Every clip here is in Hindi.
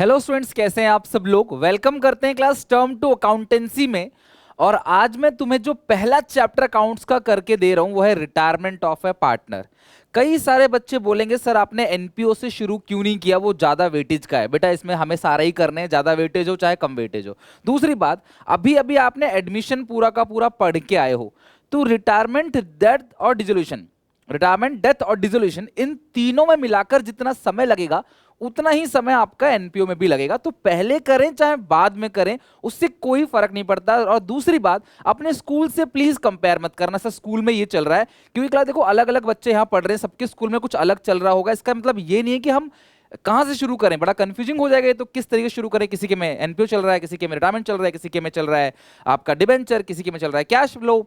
हेलो स्टूडेंट्स, कैसे हैं आप सब लोग। वेलकम करते हैं क्लास टर्म टू अकाउंटेंसी में। और आज मैं तुम्हें जो पहला चैप्टर अकाउंट्स का करके दे रहा हूं वो है रिटायरमेंट ऑफ ए पार्टनर। कई सारे बच्चे बोलेंगे सर आपने एनपीओ से शुरू क्यों नहीं किया, वो ज्यादा वेटेज का है। बेटा इसमें हमें सारा ही करने हैं, ज्यादा वेटेज हो चाहे कम वेटेज हो। दूसरी बात, अभी अभी आपने एडमिशन पूरा का पूरा पढ़ के आए हो, तो रिटायरमेंट डेथ और डिसोल्यूशन इन तीनों में मिलाकर जितना समय लगेगा उतना ही समय आपका एनपीओ में भी लगेगा। तो पहले करें चाहे बाद में करें, उससे कोई फर्क नहीं पड़ता। और दूसरी बात, अपने स्कूल से प्लीज कंपेयर मत करना सर स्कूल में ये चल रहा है, क्योंकि क्लास देखो अलग अलग बच्चे यहाँ पढ़ रहे हैं, सबके स्कूल में कुछ अलग चल रहा होगा। इसका मतलब ये नहीं है कि हम कहां से शुरू करें, बड़ा कंफ्यूजिंग हो जाएगा। तो किस तरीके से शुरू करें, किसी के में एनपीओ चल रहा है, किसी के में रिटायरमेंट चल रहा है, किसी के में चल रहा है आपका डिबेंचर, किसी के में चल रहा है कैश फ्लो,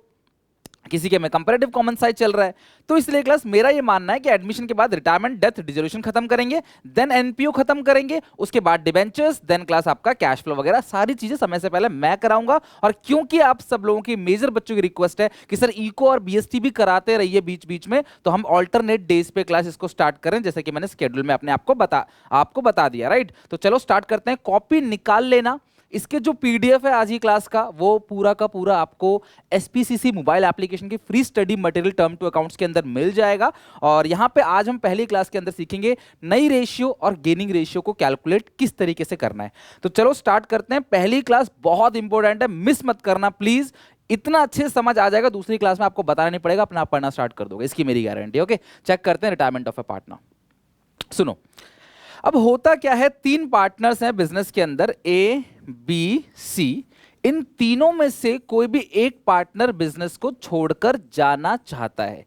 किसी के में कंपैरेटिव कॉमन साइज चल रहा है। तो इसलिए क्लास मेरा ये मानना है कि एडमिशन के बाद रिटायरमेंट डेथ डिसोल्यूशन खत्म करेंगे, देन एनपीओ खत्म करेंगे, उसके बाद डिबेंचर्स, देन क्लास आपका कैश फ्लो वगैरह सारी चीजें समय से पहले मैं कराऊंगा। और क्योंकि आप सब लोगों की मेजर बच्चों की रिक्वेस्ट है कि सर इको और बीएसटी भी कराते रहिए बीच बीच में, तो हम ऑल्टरनेट डेज पे क्लास इसको स्टार्ट करें, जैसे कि मैंने शेड्यूल में अपने आपको बता दिया। राइट, तो चलो स्टार्ट करते हैं। कॉपी निकाल लेना। इसके जो पीडीएफ है आज की क्लास का, वो पूरा का पूरा आपको एसपीसीसी मोबाइल एप्लीकेशन की free study material term two accounts के अंदर मिल जाएगा। और यहां पे आज हम पहली क्लास के अंदर सीखेंगे नई रेशियो और गेनिंग रेशियो को कैलकुलेट किस तरीके से करना है। तो चलो स्टार्ट करते हैं। पहली क्लास बहुत इंपॉर्टेंट है, मिस मत करना प्लीज। इतना अच्छे से समझ आ जाएगा, दूसरी क्लास में आपको बताना नहीं पड़ेगा, अपना आप पढ़ना स्टार्ट कर दोगे, इसकी मेरी गारंटी। ओके, चेक करते हैं रिटायरमेंट ऑफ ए पार्टनर। सुनो, अब होता क्या है, तीन पार्टनर्स हैं बिजनेस के अंदर, ए बी सी। इन तीनों में से कोई भी एक पार्टनर बिजनेस को छोड़कर जाना चाहता है।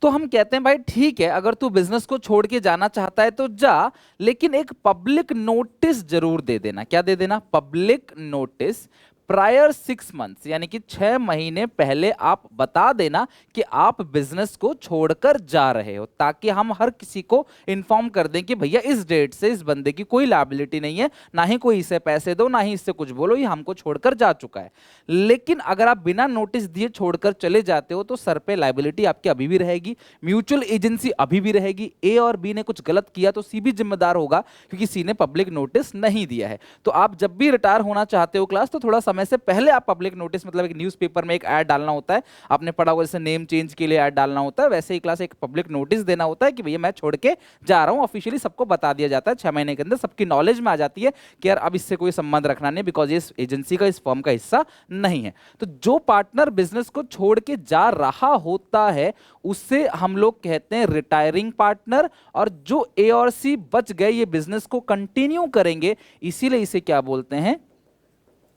तो हम कहते हैं भाई ठीक है, अगर तू बिजनेस को छोड़ के जाना चाहता है तो जा, लेकिन एक पब्लिक नोटिस जरूर दे देना। क्या दे देना? पब्लिक नोटिस प्रायर 6 मंथ्स, यानी कि 6 महीने पहले आप बता देना कि आप बिजनेस को छोड़कर जा रहे हो, ताकि हम हर किसी को इन्फॉर्म कर दें कि भैया इस डेट से इस बंदे की कोई लायबिलिटी नहीं है, ना ही कोई इसे पैसे दो, ना ही इससे कुछ बोलो, ये हमको छोड़कर जा चुका है। लेकिन अगर आप बिना नोटिस दिए छोड़कर चले जाते हो तो सर पे लायबिलिटी आपकी अभी भी रहेगी, म्यूचुअल एजेंसी अभी भी रहेगी। ए और बी ने कुछ गलत किया तो सी भी जिम्मेदार होगा, क्योंकि सी ने पब्लिक नोटिस नहीं दिया है। तो आप जब भी रिटायर होना चाहते हो क्लास, तो थोड़ा समय से पहले आप पब्लिक नोटिस, मतलब एक न्यूज़पेपर में एक ऐड डालना होता है, आपने पढ़ा होगा जैसे नेम चेंज के लिए ऐड डालना होता है, वैसे ही क्लास एक पब्लिक नोटिस देना होता है कि भैया मैं छोड़ के जा रहा हूं। ऑफिशियली सबको बता दिया जाता है, 6 महीने के अंदर सबकी नॉलेज में आ जाती है कि यार अब इससे कोई संबंध रखना नहीं, बिकॉज ये इस एजेंसी का, इस फर्म का हिस्सा नहीं है। तो जो पार्टनर बिजनेस को छोड़ के जा रहा होता है उससे हम लोग कहते हैं रिटायरिंग पार्टनर। और जो ए और सी बच गए, ये बिजनेस को कंटिन्यू करेंगे, इसीलिए इसे क्या बोलते हैं?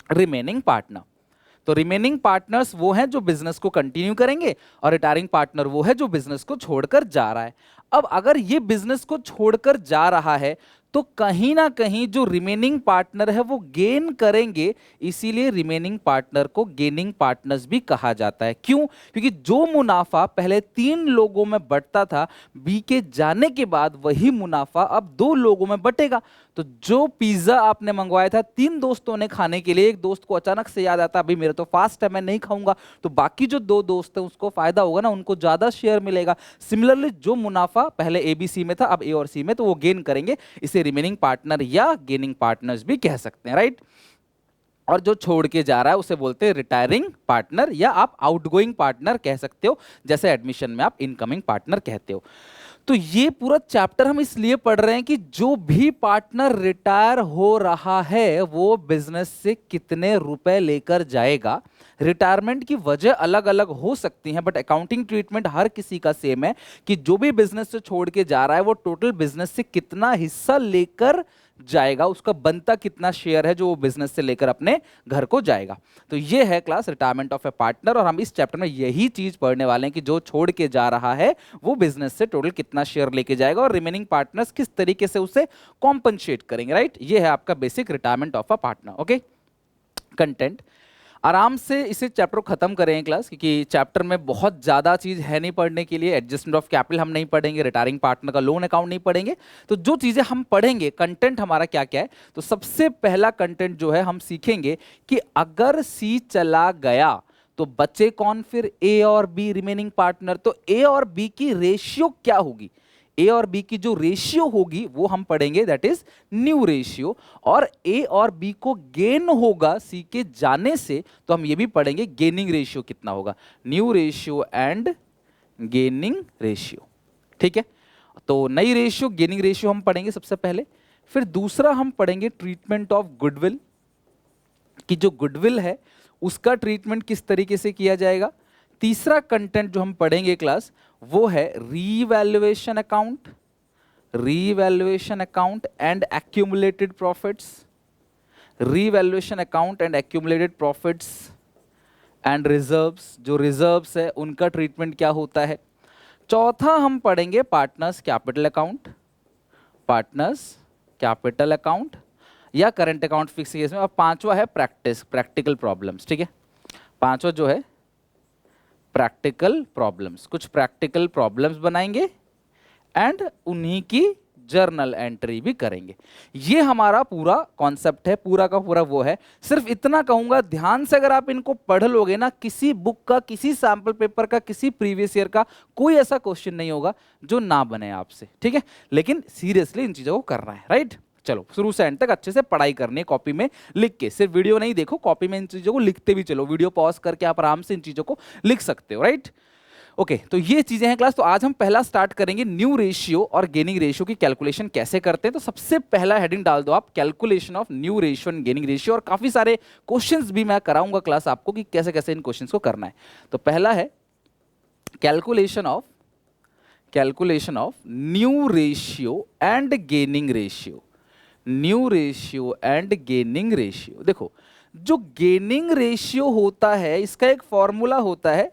Remaining partner. तो रिमेनिंग पार्टनर्स वो हैं जो बिजनेस को कंटिन्यू करेंगे, और रिटायरिंग पार्टनर वो है जो बिजनेस को छोड़कर जा रहा है। अब अगर ये बिजनेस को छोड़कर जा रहा है तो कहीं ना कहीं जो रिमेनिंग पार्टनर है वो गेन करेंगे, इसीलिए रिमेनिंग पार्टनर को गेनिंग पार्टनर्स भी कहा जाता है। क्यों? क्योंकि जो मुनाफा पहले 3 लोगों में बंटता था, बी के जाने के बाद वही मुनाफा अब 2 लोगों में बटेगा। तो जो पिज्जा आपने मंगवाया था 3 दोस्तों ने खाने के लिए, एक दोस्त को अचानक से याद आता अभी मेरा तो फास्ट है मैं नहीं खाऊंगा, तो बाकी जो 2 दोस्त हैं उसको फायदा होगा ना, उनको ज्यादा शेयर मिलेगा। सिमिलरली जो मुनाफा पहले एबीसी में था अब ए और सी में, तो वो गेन करेंगे। इसे रिमेनिंग पार्टनर या गेनिंग पार्टनर्स भी कह सकते हैं। राइट, और जो छोड़ के जा रहा है उसे बोलते हैं रिटायरिंग पार्टनर, या आप आउटगोइंग पार्टनर कह सकते हो, जैसे एडमिशन में आप इनकमिंग पार्टनर कहते हो। तो ये पूरा चैप्टर हम इसलिए पढ़ रहे हैं कि जो भी पार्टनर रिटायर हो रहा है वो बिजनेस से कितने रुपए लेकर जाएगा। रिटायरमेंट की वजह अलग अलग हो सकती हैं, बट अकाउंटिंग ट्रीटमेंट हर किसी का सेम है कि जो भी बिजनेस से छोड़ के जा रहा है वो टोटल बिजनेस से कितना हिस्सा लेकर जाएगा, उसका बनता कितना शेयर है जो वो बिजनेस से लेकर अपने घर को जाएगा। तो ये है class retirement of A partner, और हम इस चैप्टर में यही चीज पढ़ने वाले हैं कि जो छोड़ के जा रहा है वो बिजनेस से टोटल कितना शेयर लेके जाएगा, और रिमेनिंग पार्टनर्स किस तरीके से उसे कॉम्पनसेट करेंगे। राइट, ये है आपका basic retirement of a partner. Okay, content आराम से इसे चैप्टर को खत्म करें क्लास, क्योंकि चैप्टर में बहुत ज्यादा चीज है नहीं पढ़ने के लिए। एडजस्टमेंट ऑफ कैपिटल हम नहीं पढ़ेंगे, रिटायरिंग पार्टनर का लोन अकाउंट नहीं पढ़ेंगे। तो जो चीजें हम पढ़ेंगे, कंटेंट हमारा क्या क्या है, तो सबसे पहला कंटेंट जो है हम सीखेंगे कि अगर सी चला गया तो बचे कौन फिर? ए और बी रिमेनिंग पार्टनर। तो ए और बी की रेशियो क्या होगी? ए और बी की जो रेशियो होगी वो हम पढ़ेंगे, दैट इज न्यू रेशियो। और ए और बी को गेन होगा सी के जाने से, तो हम ये भी पढ़ेंगे गेनिंग रेशियो कितना होगा, new ratio and gaining ratio. ठीक है, तो नई रेशियो गेनिंग रेशियो हम पढ़ेंगे सबसे पहले। फिर दूसरा हम पढ़ेंगे ट्रीटमेंट ऑफ गुडविल, कि जो गुडविल है उसका ट्रीटमेंट किस तरीके से किया जाएगा। तीसरा कंटेंट जो हम पढ़ेंगे क्लास वो है revaluation account, revaluation account and accumulated profits, revaluation account and accumulated profits and reserves, जो रिजर्व्स है उनका ट्रीटमेंट क्या होता है। चौथा हम पढ़ेंगे partners capital account, partners capital account या करंट अकाउंट फिक्स केस में। और पांचवा है प्रैक्टिकल प्रॉब्लम्स। ठीक है, पांचवा जो है प्रैक्टिकल प्रॉब्लम्स, कुछ प्रैक्टिकल प्रॉब्लम्स बनाएंगे एंड उन्हीं की जर्नल एंट्री भी करेंगे। ये हमारा पूरा कॉन्सेप्ट है, पूरा का पूरा वो है। सिर्फ इतना कहूंगा, ध्यान से अगर आप इनको पढ़ लोगे ना, किसी बुक का, किसी सैंपल पेपर का, किसी प्रीवियस ईयर का कोई ऐसा क्वेश्चन नहीं होगा जो ना बने आपसे। ठीक है, लेकिन सीरियसली इन चीजों को करना है, राइट। चलो शुरू से एंड तक अच्छे से पढ़ाई करनी है, कॉपी में लिख के, सिर्फ वीडियो नहीं देखो, कॉपी में इन चीजों को लिखते भी चलो, वीडियो पॉज करके आप आराम से इन चीजों को लिख सकते हो, राइट। ओके, तो ये चीजें हैं क्लास। तो आज हम पहला स्टार्ट करेंगे न्यू रेशियो और गेनिंग रेशियो की कैलकुलेशन कैसे करते हैं। तो सबसे पहला हेडिंग डाल दो आप, calculation of new ratio and gaining ratio. और काफी सारे क्वेश्चंस भी मैं कराऊंगा क्लास आपको कि कैसे कैसे इन क्वेश्चंस को करना है। तो पहला है calculation of new ratio and gaining ratio, new ratio and gaining ratio. देखो, जो गेनिंग रेशियो होता है इसका एक फॉर्मूला होता है,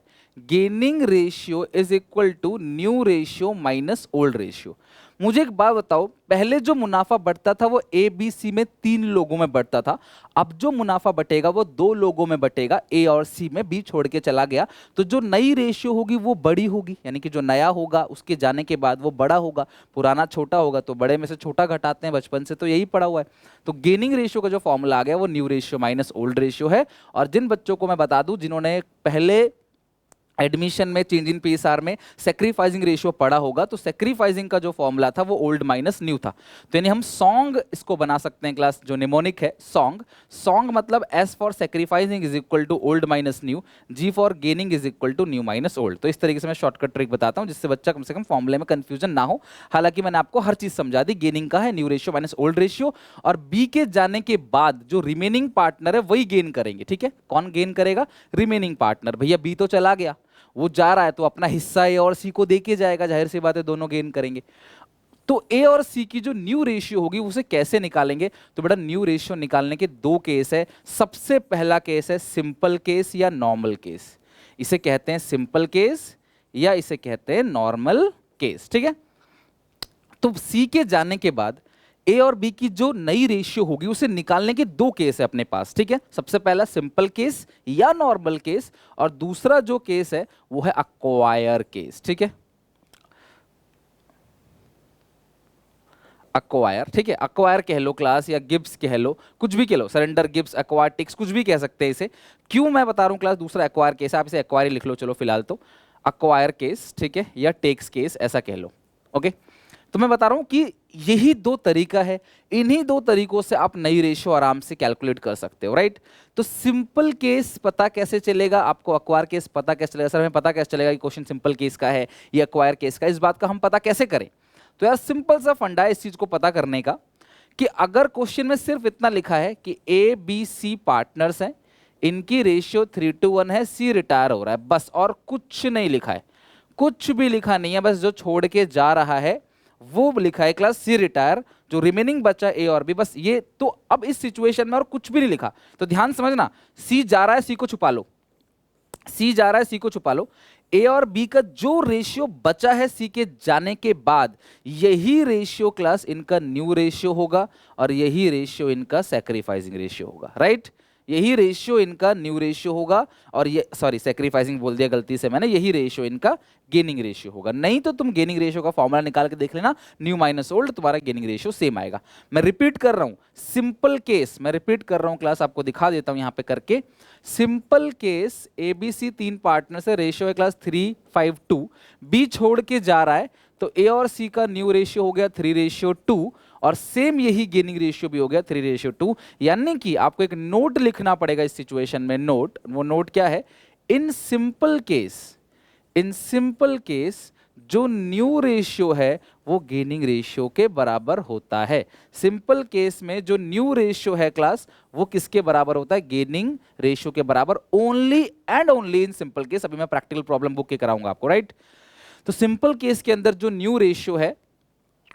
gaining ratio is equal to new ratio minus old ratio. मुझे एक बात बताओ, पहले जो मुनाफा बढ़ता था वो ए बी सी में 3 लोगों में बढ़ता था, अब जो मुनाफा बटेगा वो 2 लोगों में बटेगा, ए और सी में, बी छोड़ के चला गया। तो जो नई रेशियो होगी वो बड़ी होगी, यानी कि जो नया होगा उसके जाने के बाद वो बड़ा होगा, पुराना छोटा होगा, तो बड़े में से छोटा घटाते हैं, बचपन से तो यही पड़ा हुआ है। तो गेनिंग रेशियो का जो फॉर्मूला आ गया वो new ratio minus old ratio है। और जिन बच्चों को मैं बता दूं जिन्होंने पहले एडमिशन में चेंज इन पीएसआर में सेक्रीफाइसिंग रेशियो पढ़ा होगा, तो सेक्रीफाइसिंग का जो फॉर्मूला था वो ओल्ड माइनस न्यू था। तो यानी हम सॉन्ग इसको बना सकते हैं क्लास, जो निमोनिक है सॉन्ग, सॉन्ग मतलब S for sacrificing is equal to old minus new, G for gaining is equal to new minus old. तो इस तरीके से मैं शॉर्टकट ट्रिक बताता हूं जिससे बच्चा कम से कम फॉर्मूले में कंफ्यूजन ना हो। हालांकि मैंने आपको हर चीज समझा दी, गेनिंग का है new ratio minus old ratio, और बी के जाने के बाद जो रिमेनिंग पार्टनर है वही गेन करेंगे। ठीक है, कौन गेन करेगा, रिमेनिंग पार्टनर। भैया बी तो चला गया, वो जा रहा है तो अपना हिस्सा ए और सी को दे के जाएगा, जाहिर सी बात है दोनों गेन करेंगे। तो ए और सी की जो न्यू रेशियो होगी उसे कैसे निकालेंगे। तो बेटा न्यू रेशियो निकालने के 2 केस है। सबसे पहला केस है सिंपल केस या नॉर्मल केस, इसे कहते हैं सिंपल केस या इसे कहते हैं नॉर्मल केस। ठीक है, तो सी के जाने के बाद ए और बी की जो नई रेशियो होगी उसे निकालने के 2 केस है अपने पास। ठीक है, सबसे पहला सिंपल केस या नॉर्मल केस, और दूसरा जो केस है वो है अक्वायर केस। ठीक है, अक्वायर। ठीक है, अक्वायर कह लो क्लास, या गिब्स कह लो, कुछ भी कह लो, सरेंडर गिब्स, एक्वाटिक्स, कुछ भी कह सकते हैं इसे। क्यों मैं बता रहा हूं क्लास, दूसरा एक्वायर केस है, आप इसे एक्वायर लिख लो चलो फिलहाल, तो अक्वायर केस। ठीक है, या टेक्स केस ऐसा कह लो। ओके, तो मैं बता रहा हूं कि यही 2 तरीका है, इन्हीं 2 तरीकों से आप नई रेशियो आराम से कैलकुलेट कर सकते हो, राइट। तो सिंपल केस पता कैसे चलेगा आपको, अक्वायर केस पता कैसे चलेगा, सर हमें पता कैसे चलेगा कि क्वेश्चन सिंपल केस का है या अक्वायर केस का, इस बात का हम पता कैसे करें। तो यार सिंपल सा फंडा है इस चीज को पता करने का, कि अगर क्वेश्चन में सिर्फ इतना लिखा है कि ए बी सी पार्टनर्स हैं, इनकी रेशियो 3:1 है, सी रिटायर हो रहा है, बस, और कुछ नहीं लिखा है, कुछ भी लिखा नहीं है, बस जो छोड़ के जा रहा है वो लिखा है क्लास सी रिटायर, जो रिमेनिंग बचा ए और बी, बस ये। तो अब इस सिचुएशन में और कुछ भी नहीं लिखा, तो ध्यान समझना, सी जा रहा है सी को छुपा लो, सी जा रहा है सी को छुपा लो। ए और बी का जो रेशियो बचा है सी के जाने के बाद, यही रेशियो क्लास इनका न्यू रेशियो होगा, और यही रेशियो इनका सैक्रिफाइसिंग रेशियो होगा, राइट। यही रेशियो इनका न्यू रेशियो होगा, और ये, सॉरी सैक्रिफाइसिंग बोल दिया गलती से मैंने, यही रेशियो इनका गेनिंग रेशियो होगा। नहीं तो तुम गेनिंग रेशियो का फॉर्मूला निकाल के देख लेना, न्यू माइनस ओल्ड, तुम्हारा गेनिंग रेशियो सेम आएगा। मैं रिपीट कर रहा हूं, सिंपल केस, मैं रिपीट कर रहा हूं क्लास, आपको दिखा देता हूं यहां पे करके। Simple case, A B C 3 partner से, रेशियो है क्लास 3:5:2, बी छोड़ के जा रहा है, तो ए और सी का न्यू रेशियो हो गया 3:2 और सेम यही गेनिंग रेशियो भी हो गया 3:2। यानी कि आपको एक नोट लिखना पड़ेगा इस सिचुएशन में। नोट, वो नोट क्या है? इन सिंपल केस जो न्यू रेशियो है वो गेनिंग रेशियो के बराबर होता है। सिंपल केस में जो न्यू रेशियो है क्लास, वो किसके बराबर होता है? गेनिंग रेशियो के बराबर। Only and only in simple case. अभी मैं प्रैक्टिकल प्रॉब्लम बुक के कराऊंगा आपको, राइट? तो सिंपल केस के अंदर जो न्यू रेशियो है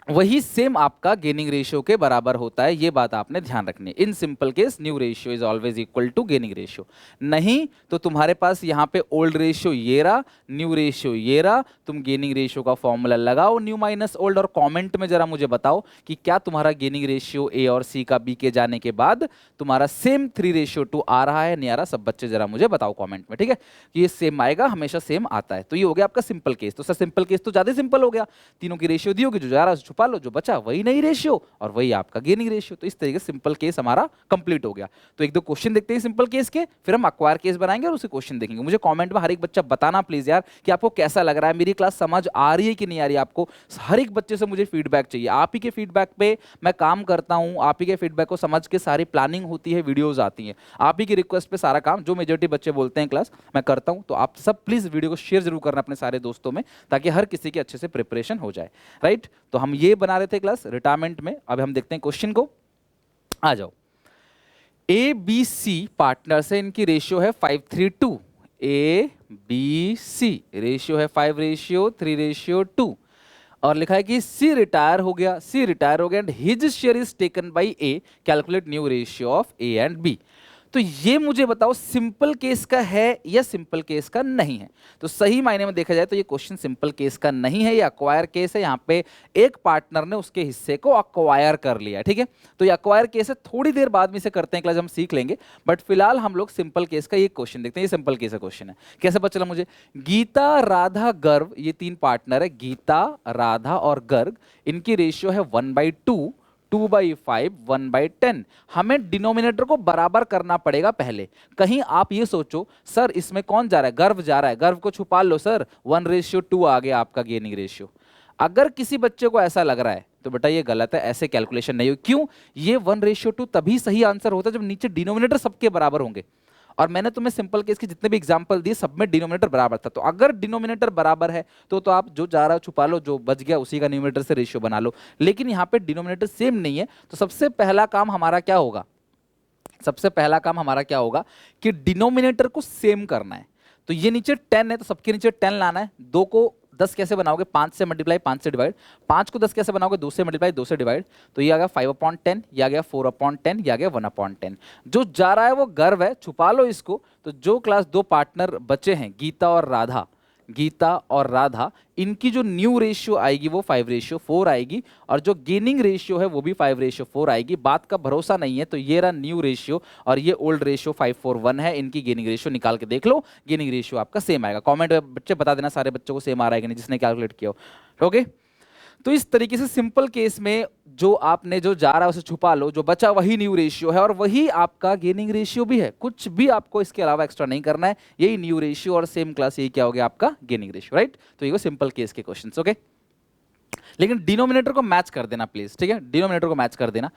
वही सेम आपका गेनिंग रेशियो के बराबर होता है। ये बात आपने ध्यान रखनी है। In simple case new ratio is always equal to gaining ratio. नहीं तो तुम्हारे पास यहाँ पे ओल्ड रेशियो ये रहा, न्यू रेशियो ये रहा, तुम गेनिंग रेशियो का फॉर्मूला लगाओ न्यू माइनस ओल्ड, और कमेंट में जरा मुझे बताओ कि क्या तुम्हारा गेनिंग रेशियो ए और सी का बी के जाने के बाद तुम्हारा सेम 3:2 आ रहा है, नहीं आ रहा? सब बच्चे जरा मुझे बताओ कॉमेंट में, ठीक है? कि ये सेम आएगा, हमेशा सेम आता है। तो ये हो गया आपका सिंपल केस। तो सर सिंपल केस तो ज्यादा सिंपल हो गया, तीनों की रेशियो दी होगी, जो जा रहा है छुपा लो, जो बचा वही नई रेशियो और वही आपका गेनिंग रेशियो। तो इस तरीके से सिंपल केस हमारा कंप्लीट हो गया। तो एक दो क्वेश्चन देखते हैं सिंपल केस के, फिर हम अक्वायर केस बनाएंगे और उसे क्वेश्चन देखेंगे। मुझे कमेंट में हर एक बच्चा बताना प्लीज यार कि आपको कैसा लग रहा है, मेरी क्लास समझ आ रही है कि नहीं आ रही है आपको। हर एक बच्चे से मुझे फीडबैक चाहिए। आप ही के फीडबैक पे मैं काम करता हूं, आप ही के फीडबैक को समझ के सारी प्लानिंग होती है, वीडियोज आती हैं, आप ही की रिक्वेस्ट पे सारा काम, जो मेजोरिटी बच्चे बोलते हैं क्लास मैं करता हूं। तो आप सब प्लीज वीडियो को शेयर जरूर करना अपने सारे दोस्तों में, ताकि हर किसी की अच्छे से प्रिपरेशन हो जाए, राइट? तो हम ये बना रहे थे क्लास रिटायरमेंट में। अब हम देखते हैं क्वेश्चन को, आ जाओ। ए बी सी पार्टनर्स है, इनकी रेशियो है 5:3:2। ए बी सी रेशियो है 5:3:2 और लिखा है कि सी रिटायर हो गया, and his share is taken by A, calculate new ratio of A and B. तो ये मुझे बताओ सिंपल केस का है या सिंपल केस का नहीं है? तो सही मायने में देखा जाए तो ये क्वेश्चन सिंपल केस का नहीं है, ये अक्वायर केस है। यहाँ पे एक पार्टनर ने उसके हिस्से को अक्वायर कर लिया, ठीक है? तो ये अक्वायर केस है, थोड़ी देर बाद में इसे करते हैं क्लास, हम सीख लेंगे। बट फिलहाल हम लोग सिंपल केस का ये क्वेश्चन देखते हैं। ये सिंपल केस का क्वेश्चन है, कैसे पता चला मुझे? गीता, राधा, गर्ग, ये तीन पार्टनर है, गीता, राधा और गर्ग। इनकी रेशियो है 1/2, 2/5, 1/10। हमें डिनोमिनेटर को बराबर करना पड़ेगा पहले। कहीं आप ये सोचो सर इसमें कौन जा रहा है? गर्व जा रहा है, गर्व को छुपा लो सर, 1:2 आ गया आपका गेनिंग रेशियो। अगर किसी बच्चे को ऐसा लग रहा है तो बेटा ये गलत है, ऐसे कैलकुलेशन नहीं हो। क्यों? ये 1:2 तभी सही आंसर होता है जब नीचे डिनोमिनेटर सबके बराबर होंगे। और मैंने तुम्हें सिंपल केस के जितने भी एग्जांपल दिए सब में डिनोमिनेटर बराबर था। तो अगर डिनोमिनेटर बराबर है तो आप जो जा रहा है छुपा लो, जो बच गया उसी का न्यूमरेटर से रेशियो बना लो। लेकिन यहाँ पे डिनोमिनेटर सेम नहीं है, तो सबसे पहला काम हमारा क्या होगा? कि डिनोमिनेटर को सेम करना है। तो ये नीचे 10 है तो सबके नीचे 10 लाना है। 2 को 10 कैसे बनाओगे? 5 से मल्टीप्लाई, 5 से डिवाइड। 5 को 10 कैसे बनाओगे? 2 से मल्टीप्लाई, 2 से डिवाइड। तो ये आ गया 5/10, ये आ गया 4/10, ये आ गया 1/10। जो जा रहा है वो गर्व है, छुपा लो इसको। तो जो क्लास 2 पार्टनर बचे हैं गीता और राधा, इनकी जो न्यू रेशियो आएगी वो 5:4 आएगी, और जो गेनिंग रेशियो है वो भी 5:4 आएगी। बात का भरोसा नहीं है तो ये रहा न्यू रेशियो और ये ओल्ड रेशियो 5:4:1 है। इनकी गेनिंग रेशियो निकाल के देख लो, गेनिंग रेशियो आपका सेम आएगा। कमेंट में बच्चे बता देना सारे बच्चों को सेम आ रहा है कि नहीं, जिसने कैलकुलेट किया हो। ओके, तो इस तरीके से सिंपल केस में जो आपने जो जा रहा है उसे छुपा लो, जो बचा वही न्यू रेशियो है और वही आपका गेनिंग रेशियो भी है। कुछ भी आपको इसके अलावा एक्स्ट्रा नहीं करना है, यही न्यू रेशियो और सेम क्लास यही क्या हो गया आपका गेनिंग रेशियो, राइट? तो ये सिंपल केस के क्वेश्चंस, ओके? लेकिन डिनोमिनेटर को मैच कर देना प्लीज, ठीक है? डिनोमिनेटर को मैच कर देना।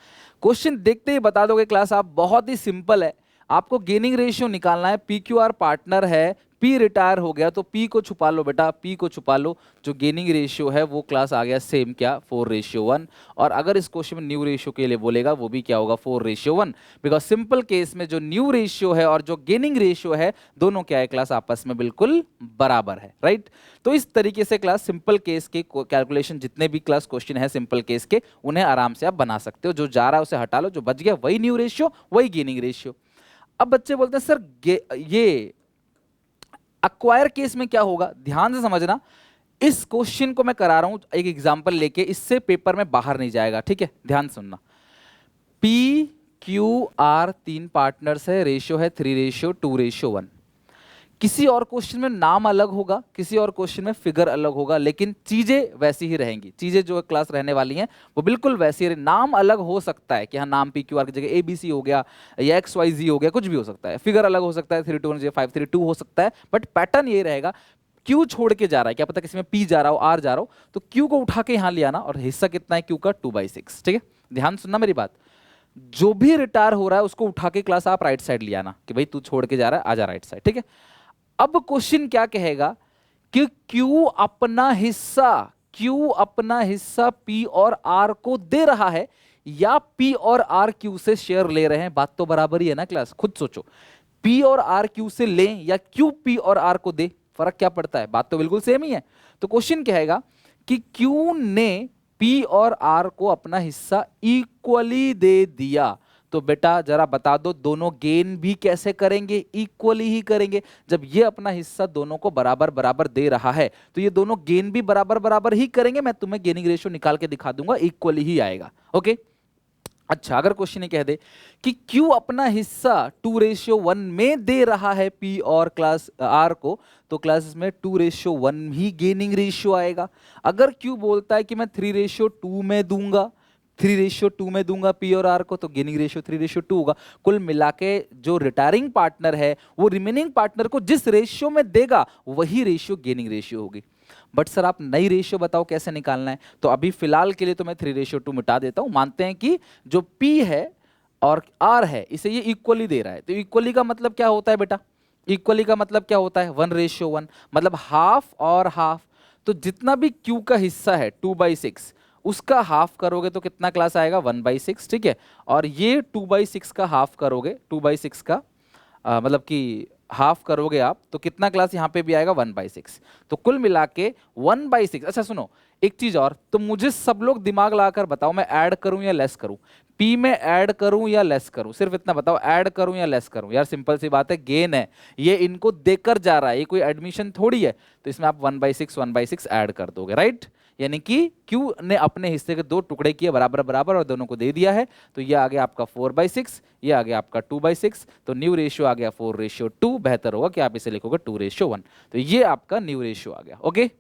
क्वेश्चन देखते ही बता दोगे क्लास आप, बहुत ही सिंपल है। आपको गेनिंग रेशियो निकालना है, PQR पार्टनर है, P रिटायर हो गया तो P को छुपा लो बेटा, P को छुपा लो। जो गेनिंग रेशियो है वो क्लास आ गया सेम क्या? 4:1। और अगर इस क्वेश्चन में न्यू रेशियो के लिए बोलेगा वो भी क्या होगा? 4:1। बिकॉज सिंपल केस में जो न्यू रेशियो है और जो गेनिंग रेशियो है दोनों क्या है क्लास? आपस में बिल्कुल बराबर है, राइट? तो इस तरीके से क्लास सिंपल केस के कैलकुलेशन जितने भी क्लास क्वेश्चन है सिंपल केस के, उन्हें आराम से आप बना सकते हो। जो जा रहा है उसे हटा लो, जो बच गया वही न्यू रेशियो, वही गेनिंग रेशियो। अब बच्चे बोलते हैं सर ये अक्वायर केस में क्या होगा? ध्यान से समझना, इस क्वेश्चन को मैं करा रहा हूं एक एग्जांपल लेके, इससे पेपर में बाहर नहीं जाएगा, ठीक है? ध्यान सुनना। PQR 3 पार्टनर्स है, रेशियो है 3:2:1। किसी और क्वेश्चन में नाम अलग होगा, किसी और क्वेश्चन में फिगर अलग होगा, लेकिन चीजें वैसी ही रहेंगी। चीजें जो क्लास रहने वाली हैं वो बिल्कुल वैसी ही। नाम अलग हो सकता है कि हाँ नाम PQR की जगह ABC हो गया या XYZ हो गया, कुछ भी हो सकता है। फिगर अलग हो सकता है, 3:2 5:3:2 हो सकता है, बट पैटर्न ये रहेगा। क्यू छोड़ के जा रहा है, क्या पता किसी में पी जा रहा हो, आर जा रहा हो, तो क्यू को उठा के यहां ले आना, और हिस्सा कितना है क्यू का 2/6। ठीक है, ध्यान सुनना मेरी बात, जो भी रिटायर हो रहा है उसको उठा के क्लास आप राइट साइड ले आना कि भाई तू छोड़ के जा रहा है, आजा राइट साइड। ठीक है, अब क्वेश्चन क्या कहेगा कि क्यू अपना हिस्सा पी और आर को दे रहा है, या पी और आर क्यू से शेयर ले रहे हैं। बात तो बराबर ही है ना क्लास, खुद सोचो, पी और आर क्यू से लें या क्यू पी और आर को दे, फर्क क्या पड़ता है, बात तो बिल्कुल सेम ही है। तो क्वेश्चन कहेगा कि क्यू ने पी और आर को अपना हिस्सा इक्वली दे दिया, तो बेटा जरा बता दो दोनों गेन भी कैसे करेंगे, इक्वली ही करेंगे। जब ये अपना हिस्सा दोनों को बराबर बराबर दे रहा है तो ये दोनों गेन भी बराबर बराबर ही करेंगे। मैं तुम्हें गेनिंग रेशियो निकाल के दिखा दूंगा, इक्वली ही आएगा। ओके, अच्छा, अगर क्वेश्चन ये कह दे कि क्यू अपना हिस्सा 2:1 में दे रहा है पी और क्लास आर को, तो क्लास में 2:1 ही गेनिंग रेशियो आएगा। अगर क्यू बोलता है कि मैं 3:2 में दूंगा, 3:2 में दूंगा पी और आर को, तो गेनिंग रेशियो 3:2 होगा। कुल मिला के जो रिटायरिंग पार्टनर है वो रिमेनिंग पार्टनर को जिस रेशियो में देगा वही रेशियो गेनिंग रेशियो होगी। बट सर आप नई रेशियो बताओ कैसे निकालना है, तो अभी फिलहाल के लिए तो मैं 3:2 मिटा देता हूं। मानते हैं कि जो P है और R है इसे ये इक्वली दे रहा है, तो इक्वली का मतलब क्या होता है बेटा, इक्वली का मतलब क्या होता है 1:1, मतलब हाफ और हाफ। तो जितना भी Q का हिस्सा है 2/6 उसका हाफ करोगे तो कितना क्लास आएगा 1/6। ठीक है, और ये 2/6 का हाफ करोगे, 2/6 का मतलब कि हाफ करोगे आप तो कितना क्लास यहाँ पे भी आएगा 1/6। तो कुल मिला के 1/6। अच्छा सुनो एक चीज और, तो मुझे सब लोग दिमाग लगाकर बताओ, मैं ऐड करूं या लेस करूं, पी में ऐड करूं या लेस करूं, सिर्फ इतना बताओ, ऐड करूं या लेस करूं। यार सिंपल सी बात है, गेन है, ये इनको देकर जा रहा है, ये कोई एडमिशन थोड़ी है, तो इसमें आप 1/6 ऐड कर दोगे, राइट। यानी कि क्यू ने अपने हिस्से के 2 टुकड़े किए बराबर बराबर और दोनों को दे दिया है, तो ये आ गया आपका 4/6, ये आ गया आपका 2/6, तो न्यू रेशियो आ गया 4:2। बेहतर होगा कि आप इसे लिखोगे 2:1, तो ये आपका न्यू रेशियो आ गया। ओके,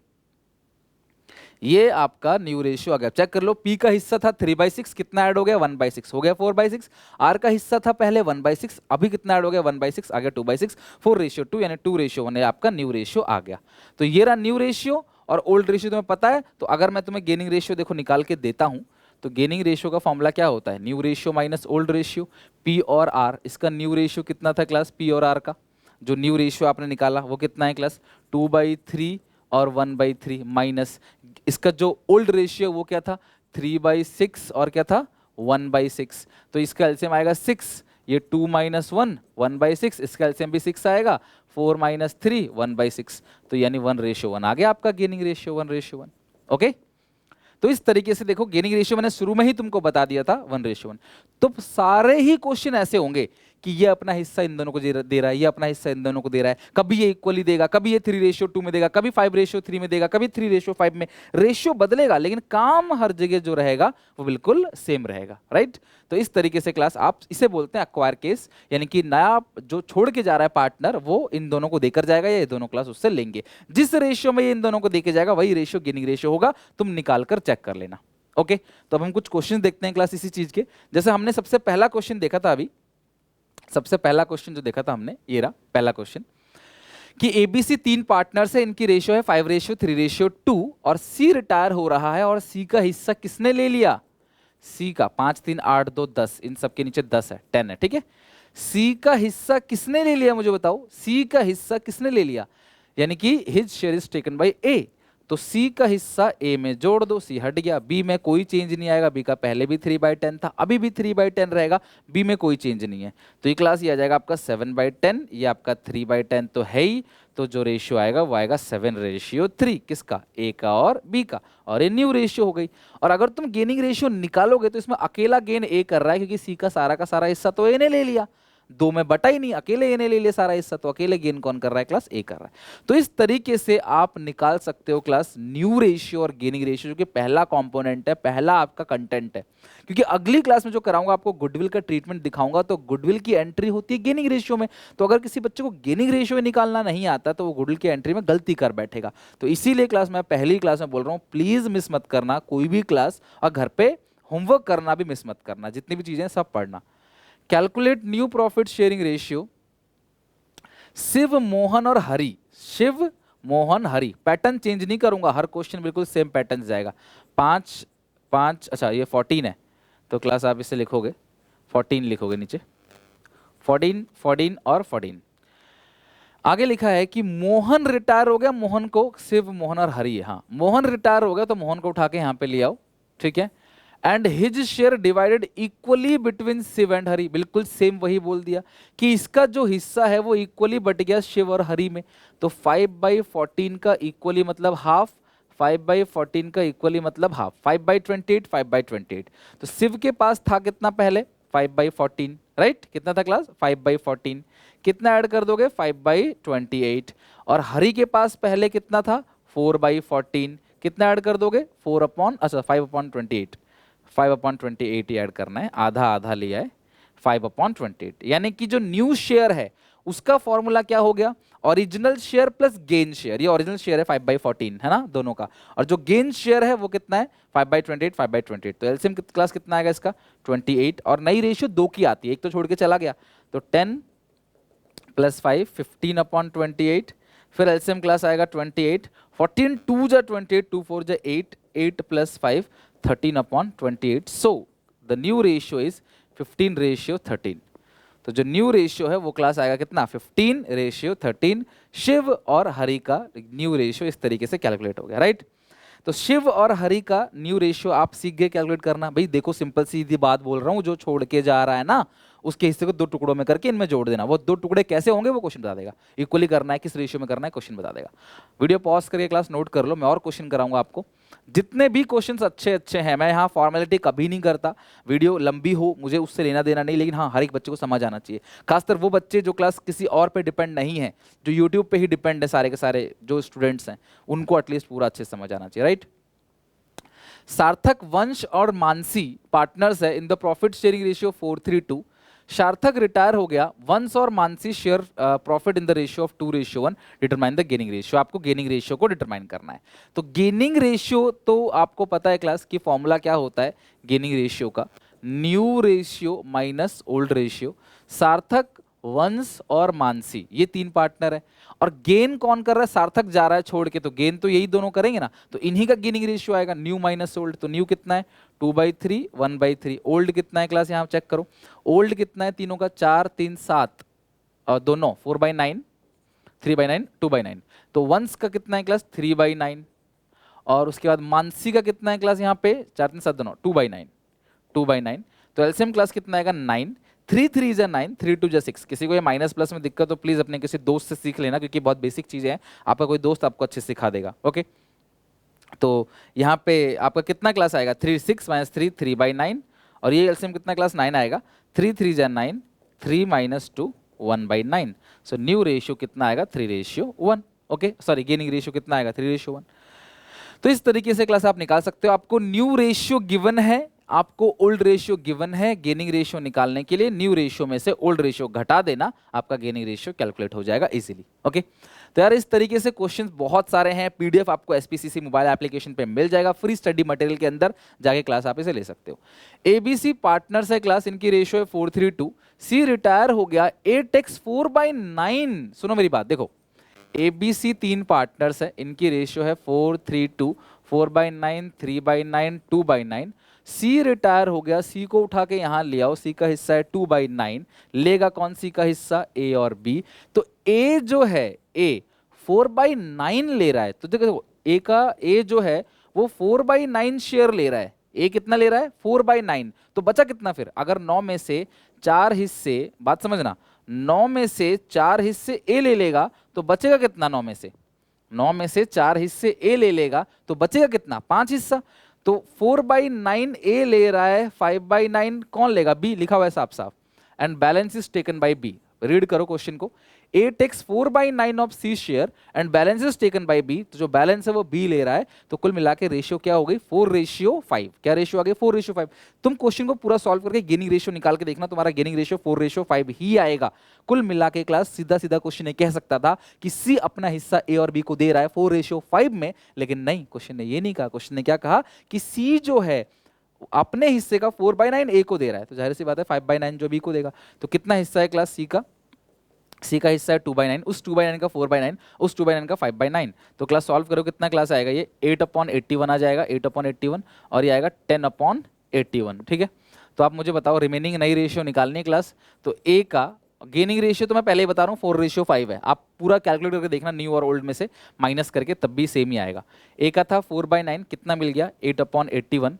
ये आपका न्यू रेशियो आ गया। चेक कर लो, पी का हिस्सा था 3/6, कितना ऐड हो गया 1/6, हो गया 4/6। आर का हिस्सा था पहले 1/6, अभी कितना ऐड हो गया 1/6, आ गया 2/6, 4:2 यानी 2:1 है आपका न्यू रेशियो आ गया। तो ये रहा न्यू रेशियो, और ओल्ड रेशियो तुम्हें पता है। तो अगर मैं तुम्हें गेनिंग रेशियो देखो निकाल के देता हूं, तो गेनिंग रेशियो का फॉर्मूला क्या होता है, new ratio minus old ratio. P और आर, इसका न्यू रेशियो कितना था क्लास, पी और आर का जो न्यू रेशियो आपने निकाला वो कितना है क्लास 2/3 और 1/3, माइनस इसका जो ओल्ड रेशियो वो क्या था 3/6 और क्या था 1/6। तो इसका एलसीएम आएगा 6, ये 2 - 1 1/6, इसका एलसीएम भी 6 आएगा, 4 - 3 1/6, तो यानी 1:1 आ गया आपका गेनिंग रेशियो 1:1। ओके, तो इस तरीके से देखो, गेनिंग रेशियो मैंने शुरू में ही तुमको बता दिया था 1:1। तो सारे ही क्वेश्चन ऐसे होंगे कि ये अपना हिस्सा इन दोनों को दे रहा है, ये अपना हिस्सा इन दोनों को दे रहा है, कभी ये इक्वली देगा, कभी ये 3:2 में देगा, कभी 5:3 में देगा, कभी 3:5 में। रेशियो बदलेगा लेकिन काम हर जगह जो रहेगा वो बिल्कुल सेम रहेगा, राइट। तो इस तरीके से क्लास आप इसे बोलते हैं एक्वायर केस, यानी कि नया जो छोड़ के जा रहा है पार्टनर वो इन दोनों को देकर जाएगा या ये दोनों क्लास उससे लेंगे। जिस रेशियो में ये इन दोनों को देके जाएगा वही रेशियो गेनिंग रेशियो होगा, तुम निकाल कर चेक कर लेना। ओके, तो अब हम कुछ क्वेश्चन देखते हैं क्लास इसी चीज के। जैसे हमने सबसे पहला क्वेश्चन देखा था, अभी सबसे पहला क्वेश्चन जो देखा था हमने, ये रहा पहला क्वेश्चन कि एबीसी 3 पार्टनर्स है, इनकी रेशियो है 5:3:2 और सी रिटायर हो रहा है और सी का हिस्सा किसने ले लिया, सी का 5 3 8 2 10, इन सबके नीचे 10 है, 10 है, ठीक है। सी का हिस्सा किसने ले लिया मुझे बताओ, सी का हिस्सा किसने ले लिया, यानी कि his share is taken by A, तो सी का हिस्सा ए में जोड़ दो, सी हट गया, बी में कोई चेंज नहीं आएगा, बी का पहले भी 3/10 था, अभी भी 3/10 रहेगा, बी में कोई चेंज नहीं है, तो ये क्लास ये आ जाएगा आपका 7/10, ये आपका 3/10 तो है ही, तो जो रेशियो आएगा वो आएगा 7:3, किसका, ए का और बी का, और ये न्यू रेशियो हो गई। और अगर तुम गेनिंग रेशियो निकालोगे तो इसमें अकेला गेन ए कर रहा है क्योंकि सी का सारा हिस्सा तो ए ने ले लिया, 2 में बटा ही नहीं, अकेले ए ने ले लिया सारा हिस्सा, तो अकेले गेन कौन कर रहा है, क्लास ए कर रहा है। तो इस तरीके से आप निकाल सकते हो क्लास न्यू रेशियो और गेनिंग रेशियो, जो कि पहला कंपोनेंट है, पहला आपका कंटेंट है। क्योंकि अगली क्लास में जो कराऊंगा आपको गुडविल का ट्रीटमेंट दिखाऊंगा, तो गुडविल की एंट्री होती है गेनिंग रेशियो में, तो अगर किसी बच्चे को गेनिंग रेशियो में निकालना नहीं आता तो वो गुडविल की एंट्री में गलती कर बैठेगा। तो इसीलिए क्लास मैं पहली क्लास में बोल रहा हूँ, प्लीज मिस मत करना कोई भी क्लास, और घर पे होमवर्क करना भी मिस मत करना, जितनी भी चीजें सब पढ़ना। Calculate new profit sharing ratio, Shiv Mohan और हरि, शिव मोहन हरी, पैटर्न चेंज नहीं करूंगा, हर क्वेश्चन बिल्कुल सेम पैटर्न जाएगा। 5 5, अच्छा ये 14 है तो क्लास आप इसे लिखोगे 14 लिखोगे नीचे, 14 14 और 14। आगे लिखा है कि मोहन रिटायर हो गया, मोहन को शिव मोहन और हरी है, हाँ मोहन रिटायर हो गया तो मोहन को उठा के यहाँ पे ले आओ, ठीक है। And his share divided equally between Shiv and Hari, बिल्कुल सेम वही बोल दिया कि इसका जो हिस्सा है वो इक्वली बट गया शिव और हरी में। तो 5/14 का इक्वली मतलब हाफ, 5/14 का इक्वली मतलब हाफ, 5/28 5/28। तो शिव के पास था कितना पहले 5/14, राइट, कितना था क्लास 5/14, कितना ऐड कर दोगे 5/28, और हरि के पास पहले कितना था 4/14, कितना ऐड कर दोगे 5/28, 5/28 ऐड करना है, आधा आधा लिया है 5/28, यानी कि जो न्यू शेयर है उसका फॉर्मूला क्या हो गया, original share plus gain share. ये ओरिजिनल शेयर है 5/14 है ना दोनों का, और जो गेन शेयर है वो कितना है 5/28 5/28। तो एलसीएम क्लास कितना आएगा इसका 28, और नई रेशियो 2 की आती है, एक तो छोड़ के चला गया, तो 10 + 5 15/28, फिर एलसीएम क्लास आएगा 28, 14 2 जा 28, 2 4 जा 8, 8 + 5 13/28। So the new ratio is 15/13। तो जो न्यू रेशियो है वो क्लास आएगा कितना 15/13। शिव और हरि का न्यू रेशियो इस तरीके से कैलकुलेट हो गया, राइट। तो शिव और हरि का न्यू रेशियो आप सीख गए कैलकुलेट करना। भाई देखो सिंपल सीधी बात बोल रहा हूँ, जो छोड़ के जा रहा है ना उसके हिस्से को 2 टुकड़ों में करके इनमें जोड़ देना, वो 2 टुकड़े कैसे होंगे वो क्वेश्चन बता देगा, इक्वली करना है किस रेशियो में करना है क्वेश्चन बता देगा। वीडियो पॉज करके क्लास नोट कर लो, मैं और क्वेश्चन कराऊंगा आपको। जितने भी क्वेश्चंस अच्छे अच्छे हैं, मैं यहाँ फॉर्मेलिटी कभी नहीं करता, वीडियो लंबी हो मुझे उससे लेना देना नहीं, लेकिन हाँ हर एक बच्चे को समझ आना चाहिए, खासकर वो बच्चे जो क्लास किसी और पे डिपेंड नहीं है, जो यूट्यूब पे ही डिपेंड है, सारे के सारे जो स्टूडेंट्स हैं उनको एटलीस्ट पूरा अच्छे से समझ आना चाहिए, राइट। सार्थक, वंश और मानसी पार्टनर्स है in the profit sharing ratio 4:3:2। सार्थक रिटायर हो गया, वंश और Mansi share profit in the ratio of 2:1। Determine the gaining ratio, आपको गेनिंग रेशियो को डिटरमाइन करना है। तो गेनिंग रेशियो तो आपको पता है क्लास की फॉर्मूला क्या होता है गेनिंग रेशियो का, new ratio minus old ratio. सार्थक, वंश और मानसी ये 3 पार्टनर है, और गेन कौन कर रहा है, सार्थक जा रहा है छोड़ के, तो गेन तो यही दोनों करेंगे ना, तो इन्हीं का गेनिंग रेशियो आएगा न्यू माइनस ओल्ड। तो न्यू कितना है 2/3 1/3, ओल्ड कितना है क्लास यहाँ चेक करो, ओल्ड कितना है तीनों का 4 3 7 और दोनों 4/9 3/9 2/9। तो वंश का कितना है क्लास 3/9, और उसके बाद मानसी का कितना है क्लास यहाँ पे 4 3 7 दोनों 2/9। तो एलसीएम क्लास कितना आएगा 9, 3 3 जा 9, 3 2 जा 6। किसी को ये माइनस प्लस में दिक्कत तो प्लीज अपने किसी दोस्त से सीख लेना, क्योंकि बहुत बेसिक चीजें हैं, आपका कोई दोस्त आपको अच्छे से सिखा देगा, ओके। तो यहाँ पे आपका कितना क्लास आएगा 3 6 - 3 3/9, और ये एलसीएम कितना क्लास 9 आएगा, 3 3 जा 9, 3 - 2 1/9। सो न्यू रेशियो कितना आएगा 3:1, ओके, सॉरी गेनिंग रेशियो कितना आएगा 3:1। तो इस तरीके से क्लास आप निकाल सकते हो, आपको न्यू रेशियो गिवन है, आपको ओल्ड रेशियो गिवन है, गेनिंग रेशियो निकालने के लिए न्यू रेशियो में से ओल्ड रेशियो घटा देना, आपका गेनिंग रेशियो कैलकुलेट हो जाएगा इजीली, ओके। तो यार इस तरीके से क्वेश्चंस बहुत सारे हैं, पीडीएफ आपको एसपीसीसी मोबाइल एप्लीकेशन पे मिल जाएगा, फ्री स्टडी मटेरियल के अंदर जाके क्लास आप इसे ले सकते हो। एबीसी पार्टनर्स है क्लास, इनकी रेशियो है 4:3:2। सी रिटायर हो गया, 8x 4/9। सुनो मेरी बात, देखो एबीसी 3 पार्टनर्स है, इनकी रेशियो है 4:3:2, 4/9 3/9 2/9। सी रिटायर हो गया, सी को उठा के यहां ले आओ, सी का हिस्सा है 2/9, लेगा कौन सी का हिस्सा ए और बी। तो ए जो है ए 4/9 ले रहा है, तो देखो ए का ए जो है वो 4/9 शेयर ले रहा है, ए कितना ले रहा है 4/9। तो बचा कितना फिर, अगर 9 में से 4 हिस्से, बात समझना, 9 में से 4 हिस्से ए ले लेगा तो बचेगा कितना, 9 में से 4 हिस्से ए ले लेगा तो बचेगा कितना 5 हिस्सा। तो 4/9 ए ले रहा है, 5/9 कौन लेगा बी, लिखा हुआ है साफ साफ, and balance is taken by B. Read करो क्वेश्चन को, A takes 4/9 of C share and balance is taken by B, तो जो बैलेंस है वो बी ले रहा है। तो कुल मिला के रेशियो क्या हो गई 4:5। क्या रेशियो आ गई 4:5। तुम क्वेश्चन को पूरा सॉल्व करके गेनिंग रेशियो निकाल के देखना, तुम्हारा गेनिंग रेशियो 4:5 ही आएगा। कुल मिला के क्लास सीधा सीधा क्वेश्चन ने कह सकता था कि सी अपना हिस्सा ए और बी को दे रहा है 4:5 में, लेकिन नहीं, क्वेश्चन ने ये नहीं कहा। क्वेश्चन ने क्या कहा कि सी जो है अपने हिस्से का 4/9 ए को दे रहा है, तो जाहिर सी बात है 5/9 जो बी को देगा। तो कितना हिस्सा है क्लास सी का सी का हिस्सा है 2/9, उस 2/9 का 4/9, उस 2/9 का 5/9। तो क्लास सॉल्व करो कितना क्लास आएगा, ये 8/81 आ जाएगा, 8/81, और ये आएगा 10/81। ठीक है, तो आप मुझे बताओ रिमेनिंग नई रेशियो निकालनी है क्लास। तो ए का गेनिंग रेशियो तो मैं पहले ही बता रहा हूँ 4:5 है, आप पूरा कैलकुलेट करके देखना न्यू और ओल्ड में से माइनस करके, तब भी सेम ही आएगा। ए का था 4/9, कितना मिल गया 8/81।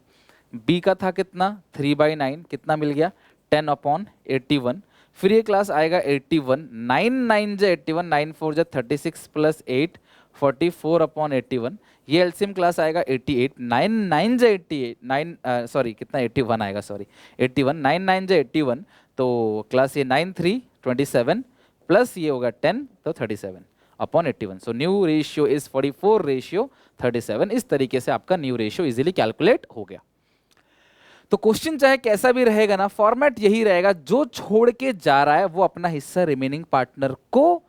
बी का था कितना 3/9, कितना मिल गया 10/81। फिर ये क्लास आएगा 81, 9 9 जा 81, 9 4 जा 36 प्लस 8 44/81। ये एलसीएम क्लास आएगा 88, 9 9 जा 88, 9 सॉरी कितना 81 आएगा, सॉरी 81, 9 9 जा 81, तो क्लास ये 9 3 27 प्लस ये होगा 10, तो 37/81। So new ratio is 44:37। इस तरीके से आपका न्यू रेशियो इजीली कैलकुलेट हो गया। तो क्वेश्चन चाहे कैसा भी रहेगा ना, फॉर्मेट यही रहेगा, जो छोड़ के जा रहा है वो अपना हिस्सा रिमेनिंग पार्टनर को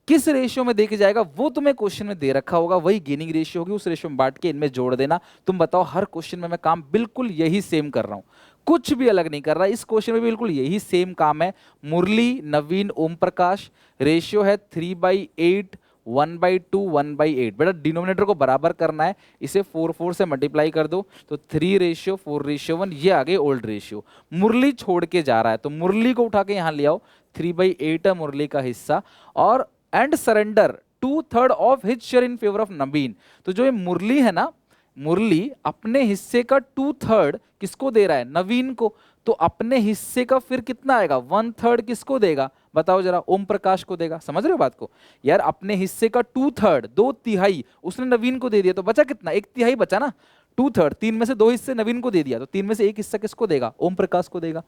किस रेशियो में देके जाएगा वो तुम्हें क्वेश्चन में दे रखा होगा, वही गेनिंग रेशियो होगी, उस रेशियो में बांट के इनमें जोड़ देना। तुम बताओ, हर क्वेश्चन में मैं काम बिल्कुल यही सेम कर रहा हूं, कुछ भी अलग नहीं कर रहा। इस क्वेश्चन में बिल्कुल यही सेम काम है। मुरली, नवीन, ओम प्रकाश, रेशियो है 3/8, 1/2, 1/8। बेटा डिनोमिनेटर को बराबर करना है, इसे 4 से मल्टीप्लाई कर दो, तो 3:4:1, ये आ गए ओल्ड रेशियो। मुरली छोड़ के जा रहा है, तो मुरली को उठा के यहां ले आओ, 3/8 है मुरली का हिस्सा, और and surrender 2/3 of his share in favour of Naveen. तो जो ये मुरली है ना, मुरली अपने हिस्से का 2/3 किसको दे रहा है, नवीन को। तो अपने हिस्से का फिर कितना आएगा, 1/3 किसको देगा, बताओ जरा, ओम प्रकाश को देगा। समझ रहे हो बात को यार, अपने हिस्से का 2/3, 2/3 उसने नवीन को दे दिया, तो बचा कितना, 1/3 बचा ना। 2/3, 3 में से 2 हिस्से नवीन को दे दिया, तो 3 में से 1 हिस्सा किसको देगा, ओम प्रकाश को देगा।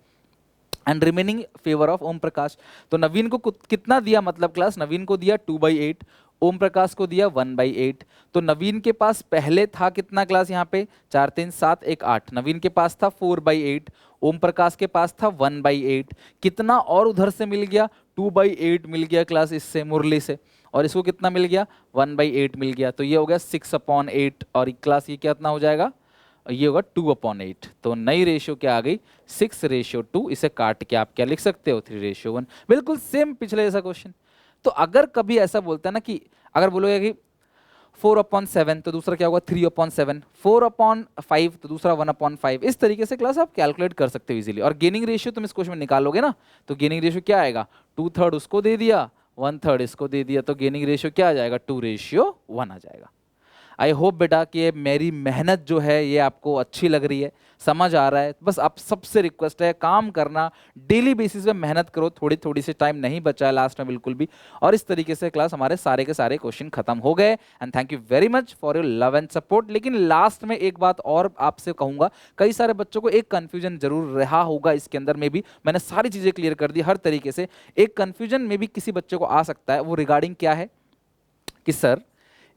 And remaining favour of Om Prakash. तो नवीन को कितना दिया, मतलब क्लास नवीन को दिया 2/8, ओम प्रकाश को दिया 1/8। तो नवीन के पास पहले था कितना क्लास, यहाँ पे 4 3 7 1 8, नवीन के पास था 4/8, ओम प्रकाश के पास था 1/8। कितना और उधर से मिल गया, 2/8 मिल गया क्लास इससे, मुरली से, और इसको कितना मिल गया 1/8 मिल गया। तो ये हो गया 6/8, और क्लास ये कितना हो जाएगा, ये होगा 2/8। तो नई रेशियो क्या आ गई, 6:2। इसे काट के आप क्या लिख सकते हो, 3:1। बिल्कुल सेम पिछले जैसा क्वेश्चन। तो अगर कभी ऐसा बोलता है ना कि अगर बोलोगे कि 4/7, तो दूसरा क्या होगा 3/7, 4/5 तो दूसरा 1/5। इस तरीके से क्लास आप कैलकुलेट कर सकते हो इजीली। और गेनिंग रेशियो तुम इस क्वेश्चन में निकालोगे ना, तो गेनिंग रेशियो क्या आएगा, 2/3 उसको दे दिया, 1/3 इसको दे दिया, तो गेनिंग रेशियो क्या आ जाएगा, 2:1 आ जाएगा। आई होप बेटा कि ये मेरी मेहनत जो है ये आपको अच्छी लग रही है, समझ आ रहा है। बस आप सबसे रिक्वेस्ट है, काम करना, डेली बेसिस पे मेहनत करो, थोड़ी थोड़ी सी टाइम नहीं बचा है लास्ट में बिल्कुल भी। और इस तरीके से क्लास हमारे सारे के सारे क्वेश्चन खत्म हो गए। And thank you very much for your love and support. लेकिन लास्ट में एक बात और आपसे कहूंगा, कई सारे बच्चों को एक कन्फ्यूजन जरूर रहा होगा इसके अंदर में भी, मैंने सारी चीजें क्लियर कर दी हर तरीके से। एक कन्फ्यूजन में भी किसी बच्चे को आ सकता है, वो रिगार्डिंग क्या है कि सर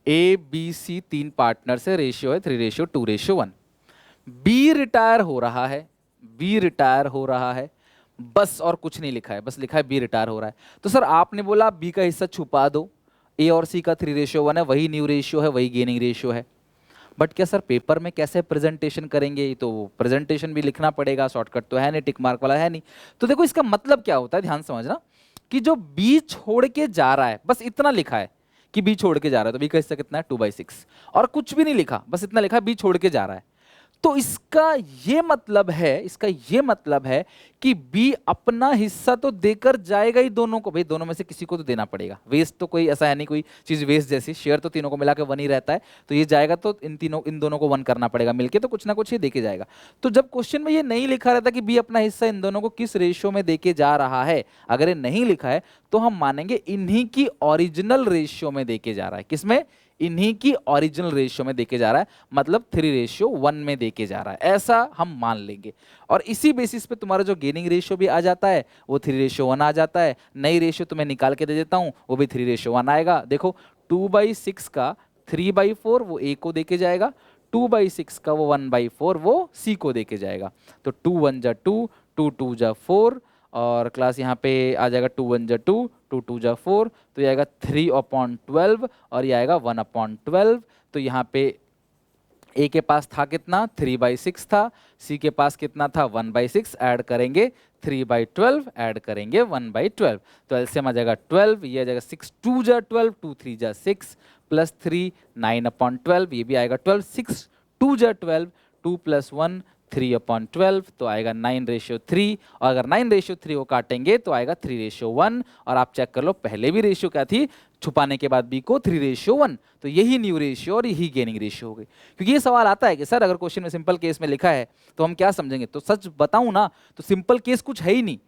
ABC 3 पार्टनर से, रेशियो है 3:2:1। बी रिटायर हो रहा है, बी रिटायर हो रहा है, बस और कुछ नहीं लिखा है, बस लिखा है बी रिटायर हो रहा है। तो सर आपने बोला बी का हिस्सा छुपा दो, ए और सी का 3:1 है, वही न्यू रेशियो है, वही गेनिंग रेशियो है। बट क्या सर पेपर में कैसे प्रेजेंटेशन करेंगे, तो प्रेजेंटेशन भी लिखना पड़ेगा, शॉर्टकट तो है नहीं, टिक मार्क वाला है नहीं। तो देखो इसका मतलब क्या होता है, ध्यान समझना, कि जो बी छोड़ के जा रहा है, बस इतना लिखा है कि बी छोड़ के जा रहा है, तो बी का हिस्सा कितना है 2/6, और कुछ भी नहीं लिखा, बस इतना लिखा बी छोड़ के जा रहा है। तो इसका ये मतलब है, इसका ये मतलब है कि बी अपना हिस्सा तो देकर जाएगा ही दोनों को, भाई दोनों में से किसी को तो देना पड़ेगा। वेस्ट तो कोई ऐसा है नहीं, कोई चीज वेस्ट जैसी, शेयर तो तीनों को मिला के 1 ही रहता है, तो ये जाएगा तो इन दोनों को 1 करना पड़ेगा मिलके, तो कुछ ना कुछ ये देके जाएगा। तो जब क्वेश्चन में ये नहीं लिखा रहता कि बी अपना हिस्सा इन दोनों को किस रेशियो में देके जा रहा है, अगर ये नहीं लिखा है तो हम मानेंगे इन्हीं की ओरिजिनल रेशियो में देके जा रहा है। किसमें, इन्हीं की ओरिजिनल रेशियो में देके जा रहा है, मतलब 3:1 में देके जा रहा है, ऐसा हम मान लेंगे। और इसी बेसिस पे तुम्हारा जो गेनिंग रेशियो भी आ जाता है वो 3:1 आ जाता है। नई रेशियो तुम्हें निकाल के दे देता हूं, वो भी 3:1 आएगा। देखो 2/6 का 3/4 वो ए को देके जाएगा, 2/6 का वो 1/4 वो सी को देके जाएगा। तो 2 1 जा 2, 2 2 जा 4, और क्लास यहाँ पे आ जाएगा 2 1 जा 2, 2 2 जा 4, तो ये आएगा 3/12, और ये आएगा 1/12। तो यहाँ पे ए के पास था कितना 3/6 था, सी के पास कितना था 1/6, ऐड करेंगे 3/12, ऐड करेंगे 1/12, तो एलसीएम आ जाएगा 12, ये आ जाएगा 6 2 जा 12, 2 3 जा 6 प्लस 3 9/12, ये भी आएगा 12, 6 2 जा 12, 2 प्लस 1 3/12, तो आएगा 9:3, और अगर 9:3 को काटेंगे तो आएगा 3:1, और आप चेक कर लो पहले भी रेशियो क्या थी, छुपाने के बाद बी को 3:1, तो यही न्यू रेशियो और यही गेनिंग रेशियो हो गई। क्योंकि ये सवाल आता है कि सर अगर क्वेश्चन में सिंपल केस में लिखा है तो हम क्या समझेंगे, तो सच बताऊं ना तो सिंपल केस कुछ है ही नहीं।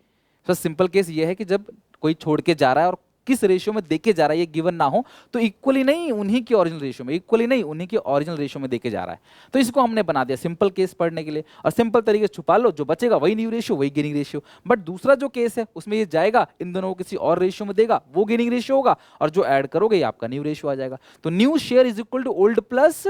सर सिंपल केस ये है कि जब कोई छोड़ के जा रहा है और किस रेशियो में देके जा रहा है ये गिवन ना हो, तो इक्वली नहीं उन्हीं की ओरिजिनल रेशियो में, इक्वली नहीं उन्हीं की ओरिजिनल रेशियो में देके जा रहा है, तो इसको हमने बना दिया सिंपल केस पढ़ने के लिए, और सिंपल तरीके से छुपा लो, जो बचेगा वही न्यू रेशियो वही गेनिंग रेशियो। बट दूसरा जो केस है उसमें ये जाएगा इन दोनों को किसी और रेशियो में देगा, वो गेनिंग रेशियो होगा, और जो ऐड करोगे ये आपका न्यू रेशियो आ जाएगा। तो new share is equal to old plus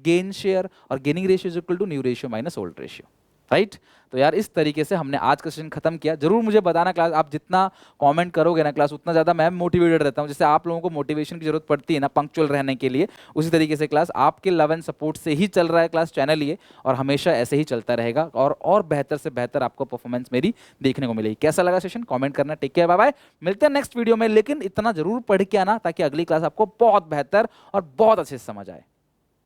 gain share, और gaining ratio is equal to new ratio minus old ratio, right. तो यार इस तरीके से हमने आज का सेशन खत्म किया। जरूर मुझे बताना क्लास, आप जितना कमेंट करोगे ना क्लास उतना ज़्यादा मैं मोटिवेटेड रहता हूँ। जैसे आप लोगों को मोटिवेशन की जरूरत पड़ती है ना पंक्चुअल रहने के लिए, उसी तरीके से क्लास आपके लव एंड सपोर्ट से ही चल रहा है क्लास चैनल ये, और हमेशा ऐसे ही चलता रहेगा, और बेहतर से बेहतर आपको परफॉर्मेंस मेरी देखने को मिलेगी। कैसा लगा सेशन कॉमेंट करना। टेक केयर, बाय बाय, मिलते हैं नेक्स्ट वीडियो में। लेकिन इतना जरूर पढ़ के आना ताकि अगली क्लास आपको बहुत बेहतर और बहुत अच्छे से समझ आए।